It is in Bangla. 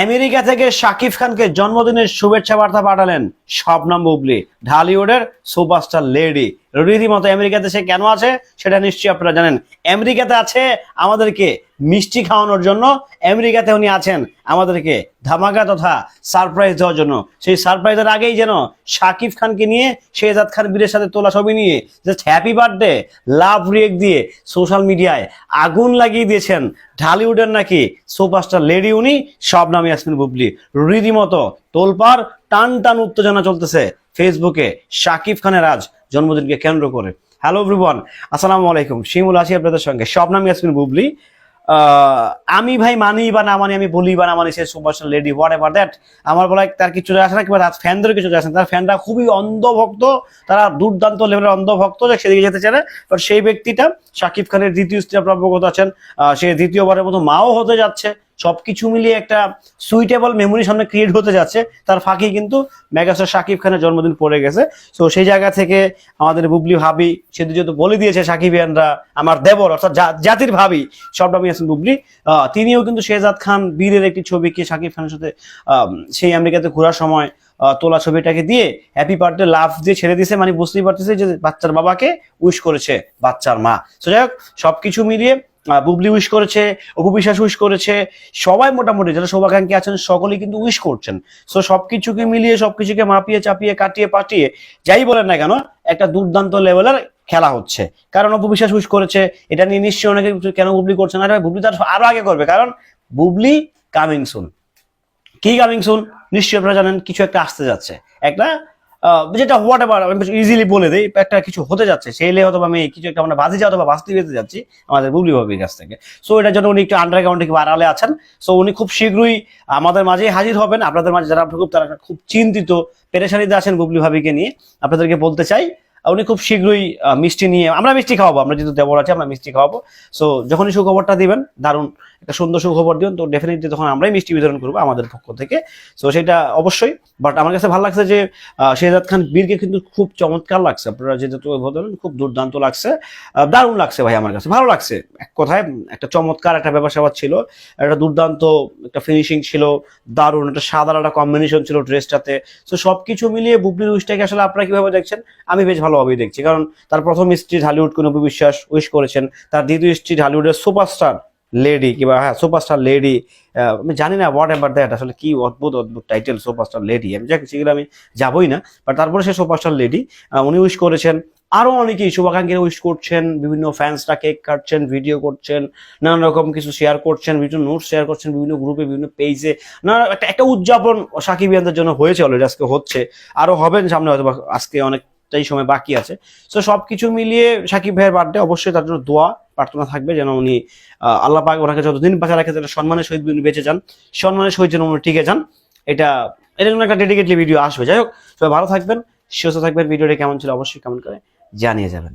আমেরিকা থেকে শাকিব খানকে জন্মদিনের শুভেচ্ছা বার্তা পাঠালেন শবনম বুবলি, ঢালিউডের সুপারস্টার লেডি। রীতিমতো আমেরিকাতে সে কেন আছে সেটা নিশ্চয়ই আপনারা জানেন। আমেরিকাতে আছে আমাদেরকে মিষ্টি খাওয়ানোর জন্য, আমেরিকাতে উনি আছেন আমাদেরকে ধামাকা তথা সারপ্রাইজ দেওয়ার জন্য। সেই সারপ্রাইজের আগেই যেন শাকিব খানকে নিয়ে শেহজাদ খান বীরের সাথে তোলা ছবি নিয়ে just happy birthday love react দিয়ে সোশ্যাল মিডিয়ায় আগুন লাগিয়ে দিয়েছেন ঢালিউডের নাকি সুপারস্টার লেডি উনি শবনম ইয়াসমিন বুবলি। রীতিমতো তোলপাড় টান টান উত্তেজনা চলতেছে ফেসবুকে শাকিব খানের আজ জন্মদিনকে কেন্দ্র করে। হ্যালো এভরিওয়ান, আসসালামু আলাইকুম। শিমুল আছি আপনাদের সঙ্গে। শবনম ইয়াসমিন বুবলি, আমি ভাই মানি বা না মানি, আমি বলি বা না মানি, সে superstar lady, whatever that, আমার বলা তার কিছু আসে না, কিংবা তার ফ্যানদের কিছু আসে না। তার ফ্যানরা খুবই অন্ধভক্ত, তারা দুর্দান্ত লেভেলের অন্ধভক্ত, যে সেদিকে যেতে চায় না। বাট সেই ব্যক্তিটা শাকিব খানের দ্বিতীয় স্ত্রী, আপনারা অবগত আছেন, সে দ্বিতীয়বারের মতো মাও হতে যাচ্ছে। সবকিছু মিলিয়ে একটা সুইটেবল মেমোরি সামনে ক্রিয়েট হতে যাচ্ছে। তার ফাঁকি কিন্তু মেগাস্টার শাকিব খানের জন্মদিন পড়ে গেছে। তো সেই জায়গা থেকে আমাদের বুবলি ভাবি, সে যেহেতু বলে দিয়েছে সাকিবিয়ানরা আমার দেবর, অর্থাৎ জাতির ভাবি শবনম ইয়াসমিন বুবলি, তিনিও কিন্তু শেহজাদ খান বীরের একটি ছবিকে শাকিব খানের সাথে সেই আমেরিকাতে ঘোরার সময় তোলা ছবিটাকে দিয়ে হ্যাপি বার্থডে লাভ দিয়ে ছেড়ে দিয়েছে। মানে বুঝতেই পারতেছে যে বাচ্চার বাবাকে উইশ করেছে বাচ্চার মা। তো যাই হোক, সবকিছু মিলিয়ে বুবলি উইশ করেছে, অপু বিশ্বাস উইশ করেছে, সবাই মোটামুটি যারা শুভাকাঙ্ক্ষী আছেন সকলেই কিন্তু উইশ করছেন। সো সবকিছুকে মিলিয়ে, সবকিছুকে মাপিয়ে চাপিয়ে কাটিয়ে পাটিয়ে যাই বলেন না কেন, একটা দুর্দান্ত লেভেলের খেলা হচ্ছে। কারণ অপু বিশ্বাস উইশ করেছে, এটা নিয়ে নিশ্চয়ই অনেকে কেন বুবলি করছে না, বুবলি তার আরো আগে করবে, কারণ বুবলি কামিং সুন। কি কামিং সুন নিশ্চয়ই আপনারা জানেন, কিছু একটা আসতে যাচ্ছে, একটা যেটা হোয়াট এভার আমি ইজিলি বলে দিই, একটা কিছু হতে যাচ্ছে, সেইলে হয়তো আমি কিছু একটা আমরা বাজি অথবা বাঁচতে পেতে যাচ্ছি আমাদের বুবলি ভাবির কাছ থেকে। সো এটার জন্য উনি একটু আন্ডারগ্রাউন্ডে আড়ালে আছেন। সো উনি খুব শীঘ্রই আমাদের মাঝে হাজির হবেন। আপনাদের মাঝে যারা তারা খুব চিন্তিত, পেরেশানিতে আছেন বুবলি ভাবিকে নিয়ে, আপনাদেরকে বলতে চাই উনি খুব শীঘ্রই মিষ্টি নিয়ে, আমরা মিষ্টি খাওয়াবো, আমরা যেহেতু দেবর আছে আমরা মিষ্টি খাওয়াবো। সো যখনই সুখবরটা দিবেন, দারুণ একটা সুন্দর সুখবর দিবেন, তো ডেফিনেটলি তখন আমরাই মিষ্টি বিতরণ করবো আমাদের পক্ষ থেকে। সো সেটা অবশ্যই। বাট আমার কাছে ভালো লাগছে যে শেহজাদ খান বীরকে কিন্তু খুব চমৎকার লাগছে, আপনারা যেহেতু বলেন খুব দুর্দান্ত লাগছে, দারুণ লাগছে ভাই, আমার কাছে ভালো লাগছে। এক কথায় একটা চমৎকার একটা ব্যাপার স্যাপার ছিল, একটা দুর্দান্ত একটা ফিনিশিং ছিল, দারুণ একটা সাদা একটা কম্বিনেশন ছিল ড্রেসটাতে। সো সবকিছু মিলিয়ে বুবলির উইশটাকে আসলে আপনারা কিভাবে দেখছেন? আমি বেশ ভালোভাবেই দেখছি, কারণ তার প্রথম স্ত্রী ঢালিউডকে অপু বিশ্বাস উইশ করেছেন, তার দ্বিতীয় স্ত্রী ঢালিউডের সুপারস্টার লেডি, কিংবা হ্যাঁ সুপারস্টার লেডি, আমি জানি না হোয়াট এভার দ্যাট, আসলে কি অদ্ভুত অদ্ভুত টাইটেল সুপারস্টার লেডি, আমি যাক সেগুলো আমি যাবোই না। বাট তারপরে সে সুপারস্টার লেডি উনি উইশ করেছেন, আরো অনেকেই শুভাকাঙ্ক্ষীরা উইশ করছেন, বিভিন্ন ফ্যান্সরা কেক কাটছেন, ভিডিও করছেন, নানান রকম কিছু শেয়ার করছেন, বিভিন্ন নোটস শেয়ার করছেন বিভিন্ন গ্রুপে, বিভিন্ন পেজে। না একটা উদযাপন সাকিবিয়ানদের জন্য হয়েছে অলরেডি, আজকে হচ্ছে, আরো হবেন সামনে, হয়তো আজকে অনেকটাই সময় বাকি আছে। সো সবকিছু মিলিয়ে সাকিব ভাইয়ের বার্থডে, অবশ্যই তার জন্য দোয়া প্রার্থনা থাকবে যেন উনি আল্লাহ পাক ওনাকে যতদিন বাঁচা রাখে যেন সম্মানের সহিত উনি বেঁচে যান, সম্মানের সহিত যেন উনি টিকে যান। এটার জন্য একটা ডেডিকেটলি ভিডিও আসবে। যাই হোক, সবাই ভালো থাকবেন, সুস্থ থাকবেন। ভিডিওটা কেমন ছিল অবশ্যই কমেন্ট করে জানিয়ে যাবেন।